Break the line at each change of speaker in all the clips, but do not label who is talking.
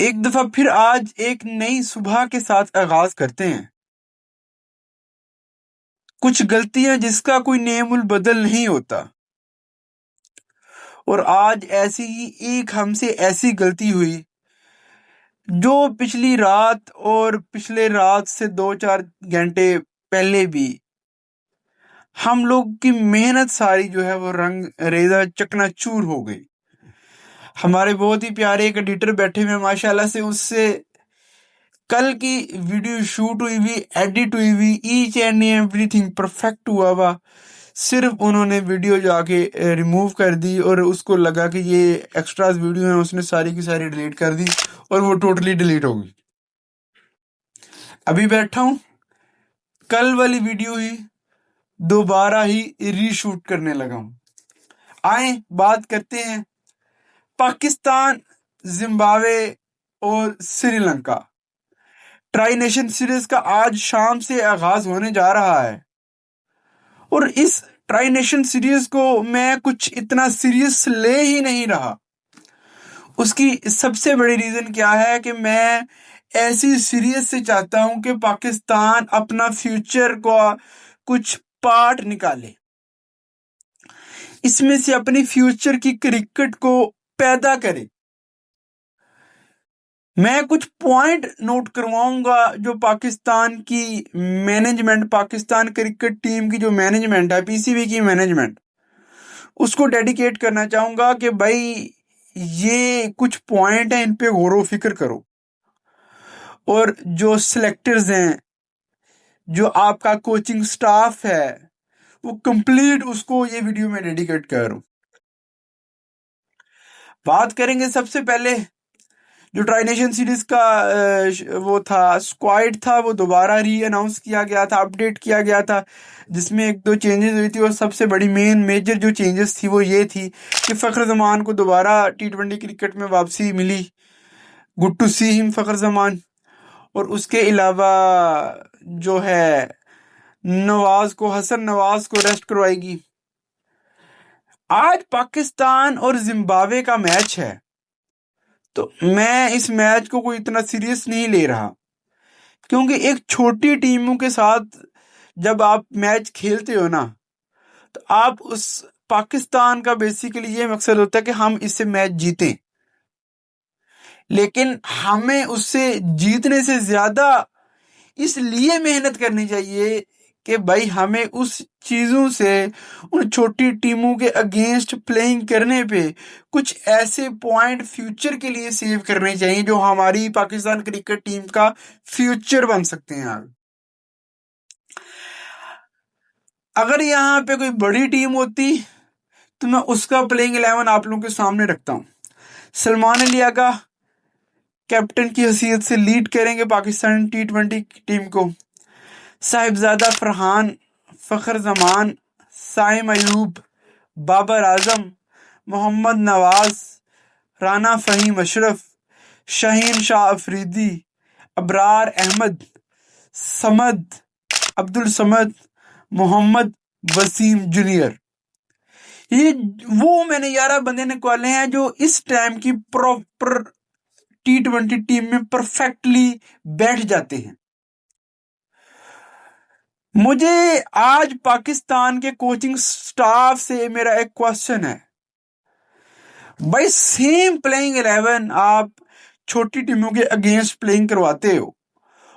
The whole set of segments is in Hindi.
एक दफा फिर आज एक नई सुबह के साथ आगाज करते हैं। कुछ गलतियां जिसका कोई नेमुल बदल नहीं होता। और आज ऐसी ही एक हमसे ऐसी गलती हुई जो पिछली रात और पिछले रात से 2-4 घंटे पहले भी हम लोग की मेहनत सारी जो है वो रंग रेजा चकनाचूर हो गई। हमारे बहुत ही प्यारे एक एडिटर बैठे हुए हैं माशाल्लाह से, उससे कल की वीडियो शूट हुई हुई, एडिट हुई हुई, ईच एंड एवरीथिंग परफेक्ट हुआ हुआ। सिर्फ उन्होंने वीडियो जाके रिमूव कर दी और उसको लगा कि ये एक्स्ट्रास वीडियो है, उसने सारी की सारी डिलीट कर दी और वो टोटली डिलीट हो गई। अभी बैठा हूँ, कल वाली वीडियो ही दोबारा ही रीशूट करने लगा हूँ। आए बात करते हैं पाकिस्तान, जिम्बाब्वे और श्रीलंका ट्राई नेशन सीरीज का आज शाम से आगाज होने जा रहा है। और इस ट्राई नेशन सीरीज को मैं कुछ इतना सीरियस ले ही नहीं रहा। उसकी सबसे बड़ी रीजन क्या है कि मैं ऐसी सीरीज से चाहता हूं कि पाकिस्तान अपना फ्यूचर का कुछ पार्ट निकाले, इसमें से अपनी फ्यूचर की क्रिकेट को पैदा करे। मैं कुछ पॉइंट नोट करवाऊंगा जो पाकिस्तान की मैनेजमेंट, पाकिस्तान क्रिकेट टीम की जो मैनेजमेंट है, पीसीबी की मैनेजमेंट, उसको डेडिकेट करना चाहूंगा कि भाई ये कुछ पॉइंट है, इन पे गौर फिक्र करो। और जो सिलेक्टर्स हैं, जो आपका कोचिंग स्टाफ है, वो कंप्लीट उसको ये वीडियो में डेडिकेट करो। बात करेंगे सबसे पहले जो ट्राई नेशन सीरीज का वो था स्क्वाड था, वो दोबारा री अनाउंस किया गया था, अपडेट किया गया था, जिसमें एक दो चेंजेस हुई थी। और सबसे बड़ी मेजर जो चेंजेस थी वो ये थी कि फखर जमान को दोबारा T20 क्रिकेट में वापसी मिली। गुड टू सी हिम फखर जमान। और उसके अलावा जो है हसन नवाज को रेस्ट करवाएगी। आज पाकिस्तान और जिम्बाब्वे का मैच है, तो मैं इस मैच को कोई इतना सीरियस नहीं ले रहा, क्योंकि एक छोटी टीमों के साथ जब आप मैच खेलते हो ना, तो आप उस पाकिस्तान का बेसिकली ये मकसद होता है कि हम इससे मैच जीतें। लेकिन हमें उससे जीतने से ज्यादा इसलिए मेहनत करनी चाहिए कि भाई हमें उस चीजों से, उन छोटी टीमों के अगेंस्ट प्लेइंग करने पे कुछ ऐसे पॉइंट फ्यूचर के लिए सेव करने चाहिए जो हमारी पाकिस्तान क्रिकेट टीम का फ्यूचर बन सकते हैं यार। अगर यहाँ पे कोई बड़ी टीम होती तो मैं उसका प्लेइंग 11 आप लोगों के सामने रखता हूँ। सलमान अली आगा कैप्टन की हैसियत से लीड करेंगे पाकिस्तान T20 टीम को। साहिबजादा फरहान, फखर जमान, साइम अयूब, बाबर आजम, मोहम्मद नवाज, राना फहीम अशरफ, शाहीन शाह अफरीदी, अबरार अहमद, समद, अब्दुल समद, मोहम्मद वसीम जूनियर। ये वो मैंने 11 बंदे निकाले हैं जो इस टाइम की प्रॉपर T20 टीम में परफेक्टली बैठ जाते हैं। मुझे आज पाकिस्तान के कोचिंग स्टाफ से मेरा एक क्वेश्चन है, भाई सेम प्लेइंग 11 आप छोटी टीमों के अगेंस्ट प्लेइंग करवाते हो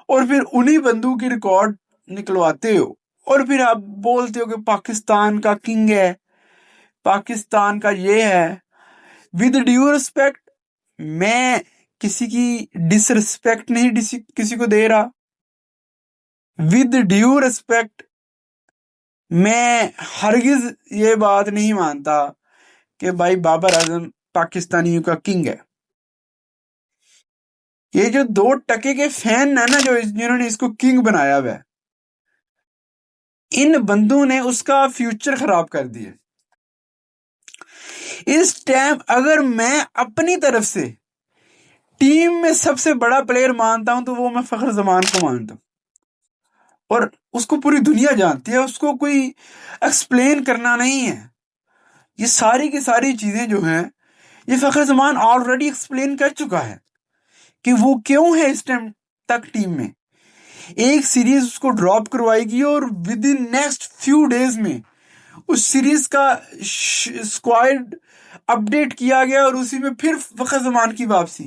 और फिर उन्हीं बंदों की रिकॉर्ड निकलवाते हो और फिर आप बोलते हो कि पाकिस्तान का किंग है, पाकिस्तान का ये है। विद ड्यू रिस्पेक्ट, मैं किसी की डिसरिस्पेक्ट नहीं किसी को दे रहा। विद ड्यू रिस्पेक्ट, मैं हरगिज ये बात नहीं मानता कि भाई बाबर आजम पाकिस्तानियों का किंग है। ये जो 2% के फैन है ना, जो जिन्होंने इसको किंग बनाया हुआ है, इन बंदों ने उसका फ्यूचर खराब कर दिया। इस टाइम अगर मैं अपनी तरफ से टीम में सबसे बड़ा प्लेयर मानता हूं तो वो मैं फखर जमान को मानता हूं। और उसको पूरी दुनिया जानती है, उसको कोई एक्सप्लेन करना नहीं है। ये सारी की सारी चीजें जो हैं, ये फखर जमान ऑलरेडी एक्सप्लेन कर चुका है कि वो क्यों है इस टाइम तक टीम में। एक सीरीज उसको ड्रॉप करवाएगी और with in next few days में उस सीरीज का स्क्वाड अपडेट किया गया और उसी में फिर फखर जमान की वापसी।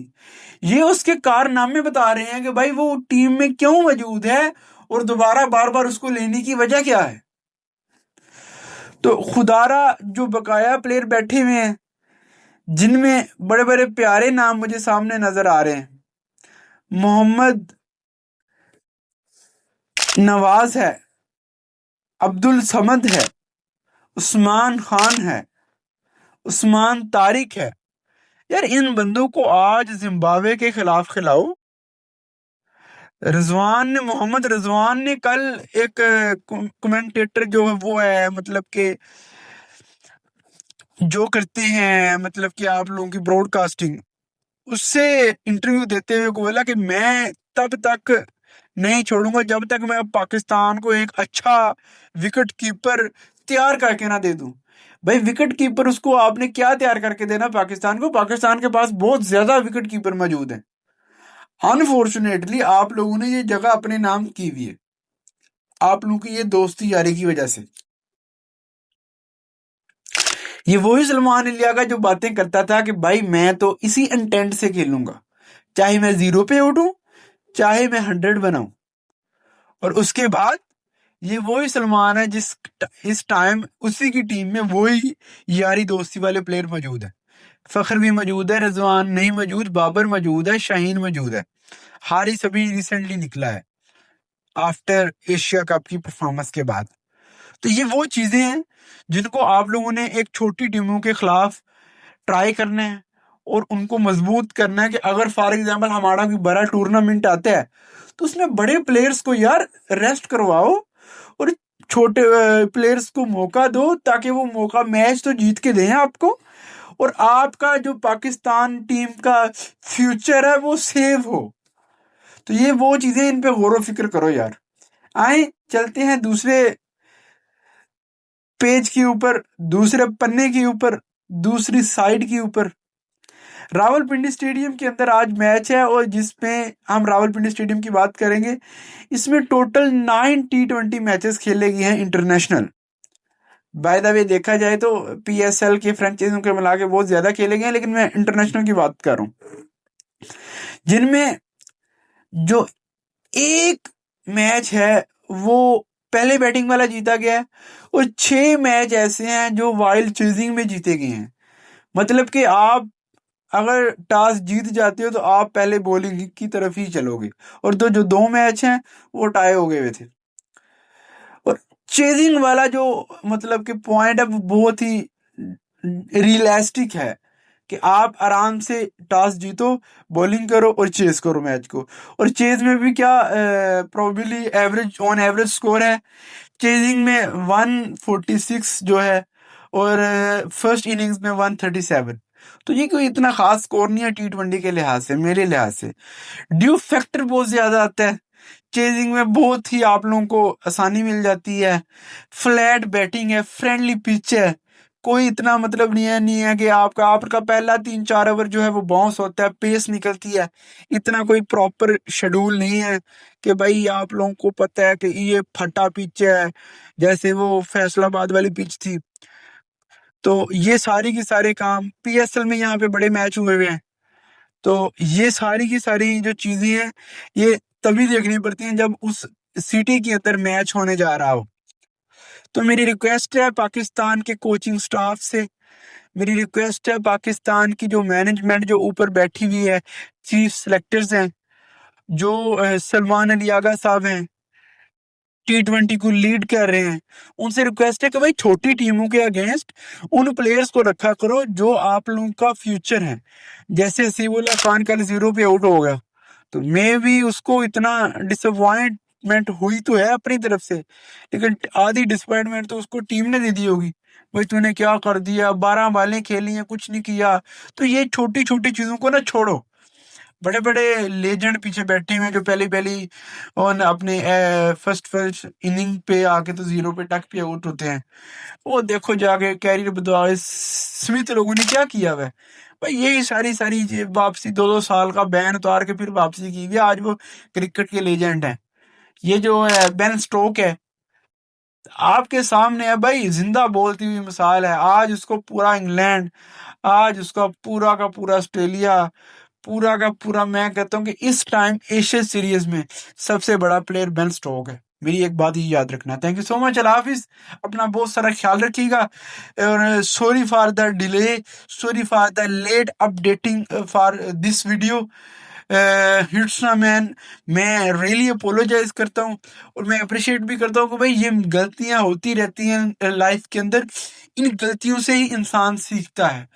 ये उसके कारनामे बता रहे हैं कि भाई वो टीम में क्यों मौजूद है और दोबारा बार बार उसको लेने की वजह क्या है। तो खुदारा जो बकाया प्लेयर बैठे हुए हैं जिनमें बड़े बड़े प्यारे नाम मुझे सामने नजर आ रहे हैं। मोहम्मद नवाज है, अब्दुल समद है, उस्मान खान है, उस्मान तारिक है। यार इन बंदों को आज जिम्बाब्वे के खिलाफ खिलाओ। मोहम्मद रिजवान ने कल एक कमेंटेटर जो है वो है मतलब कि जो करते हैं मतलब कि आप लोगों की ब्रॉडकास्टिंग, उससे इंटरव्यू देते हुए बोला कि मैं तब तक नहीं छोड़ूंगा जब तक मैं पाकिस्तान को एक अच्छा विकेट कीपर तैयार करके ना दे दूं। भाई विकेट कीपर उसको आपने क्या तैयार करके देना पाकिस्तान को? पाकिस्तान के पास बहुत ज्यादा विकेट कीपर मौजूद हैं। अनफॉर्चुनेटली आप लोगों ने ये जगह अपने नाम की हुई है, आप लोगों की ये दोस्ती यारी की वजह से। ये वही सलमान इलिया का जो बातें करता था कि भाई मैं तो इसी इंटेंट से खेलूंगा, चाहे मैं 0 पे उठूं चाहे मैं 100 बनाऊं। और उसके बाद ये वही सलमान है जिस इस टाइम उसी की टीम में वही यारी दोस्ती वाले प्लेयर मौजूद है। फखर भी मौजूद है, रिजवान नहीं मौजूद, बाबर मौजूद है, शाहीन मौजूद है। हारिस अभी रिसेंटली निकला है आफ्टर एशिया कप की परफॉर्मेंस के बाद। तो ये वो चीजें हैं जिनको आप लोगों ने एक छोटी टीमों के खिलाफ ट्राई करना है और उनको मजबूत करना है कि अगर फॉर एग्जाम्पल हमारा कोई बड़ा टूर्नामेंट आता है तो उसमें बड़े प्लेयर्स को यार रेस्ट करवाओ और छोटे प्लेयर्स को मौका दो ताकि वो मौका मैच तो जीत के दें आपको और आपका जो पाकिस्तान टीम का फ्यूचर है वो सेव हो। तो ये वो चीजें, इन पे गौर व फिक्र करो यार। आए चलते हैं दूसरे पेज के ऊपर, दूसरे पन्ने के ऊपर, दूसरी साइड के ऊपर। रावलपिंडी स्टेडियम के अंदर आज मैच है और जिसमें हम रावलपिंडी स्टेडियम की बात करेंगे। इसमें टोटल 9 T20 मैचेस खेले गए हैं इंटरनेशनल। बाय द वे देखा जाए तो PSL के फ्रेंचाइजों के मिला के बहुत ज्यादा खेले गए हैं, लेकिन मैं इंटरनेशनल की बात कर रहा हूँ जिनमें जो एक मैच है वो पहले बैटिंग वाला जीता गया है और 6 मैच ऐसे हैं जो वाइल्ड चेजिंग में जीते गए हैं। मतलब कि आप अगर टॉस जीत जाते हो तो आप पहले बॉलिंग की तरफ ही चलोगे और तो जो 2 मैच हैं वो टाई हो गए हुए थे। और चेजिंग वाला जो मतलब कि पॉइंट है वो बहुत ही रियलिस्टिक है कि आप आराम से टॉस जीतो, बॉलिंग करो और चेस करो मैच को। और चेज में भी क्या probably average on average score है चेजिंग में 146 जो है और फर्स्ट इनिंग्स में 137। तो ये कोई इतना खास स्कोर नहीं है T20 के लिहाज से, मेरे लिहाज से। ड्यू फैक्टर बहुत ज्यादा आता है चेजिंग में, बहुत ही आप लोगों को आसानी मिल जाती है। फ्लैट बैटिंग है, फ्रेंडली पिच है, कोई इतना मतलब नहीं है कि आपका पहला 3-4 ओवर जो है वो बाउंस होता है, पेस निकलती है। इतना कोई प्रॉपर शेड्यूल नहीं है कि भाई आप लोगों को पता है कि ये फटा पिच है जैसे वो फैसलाबाद वाली पिच थी। तो ये सारी की सारे काम PSL में यहाँ पे बड़े मैच हुए हुए हैं। तो ये सारी की सारी जो चीजें हैं ये तभी देखनी पड़ती हैं जब उस सिटी के अंदर मैच होने जा रहा हो। तो मेरी रिक्वेस्ट है पाकिस्तान के कोचिंग स्टाफ से, मेरी रिक्वेस्ट है पाकिस्तान की जो मैनेजमेंट जो ऊपर बैठी हुई है, चीफ सेलेक्टर्स हैं, जो सलमान अली आगा साहब हैं T20 को लीड कर रहे हैं, उनसे रिक्वेस्ट है कि भाई छोटी टीमों के अगेंस्ट उन प्लेयर्स को रखा करो जो आप लोगों का फ्यूचर है। जैसे हसीबुल्ला खान कल 0 पे आउट हो गया तो मैं भी उसको इतना डिसअपॉइंटमेंट हुई तो है अपनी तरफ से, लेकिन आधी डिसअपॉइंटमेंट तो उसको टीम ने दे दी होगी। भाई तूने क्या कर दिया, 12 बालें खेली हैं कुछ नहीं किया। तो ये छोटी छोटी चीजों को ना छोड़ो, बड़े बड़े लेजेंड पीछे बैठे हुए हैं, जो पहली पहली और अपने फर्स्ट फर्स्ट इनिंग पे आके तो जीरो पे टक पे आउट होते हैं। वो देखो जाके कैरियर बदलाव स्मिथ लोगों ने क्या किया हुआ है। भाई यही सारी सारी वापसी 2-2 साल का बैन उतार के फिर वापसी की हुई है। आज वो क्रिकेट के लेजेंड हैं। ये जो है बेन स्टोक है, आपके सामने है भाई, जिंदा बोलती हुई मिसाल है। आज उसको पूरा इंग्लैंड, आज उसका पूरा का पूरा ऑस्ट्रेलिया, पूरा का पूरा, मैं कहता हूँ कि इस टाइम एशिया सीरीज में सबसे बड़ा प्लेयर बेन स्टोक है। मेरी एक बात ही याद रखना। थैंक यू सो मच, अल्लाह हाफिज। अपना बहुत सारा ख्याल रखिएगा। और sorry for the delay, sorry for the late updating for this video. हिट्सना मैन, मैं रियली अपोलोजाइज करता हूँ। और मैं अप्रिशिएट भी करता हूँ कि भाई ये गलतियां होती रहती हैं लाइफ के अंदर। इन गलतियों से ही इंसान सीखता है।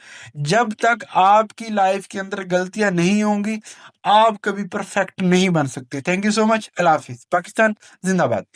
जब तक आपकी लाइफ के अंदर गलतियां नहीं होंगी, आप कभी परफेक्ट नहीं बन सकते। थैंक यू सो मच, अल्लाह हाफिज। पाकिस्तान जिंदाबाद।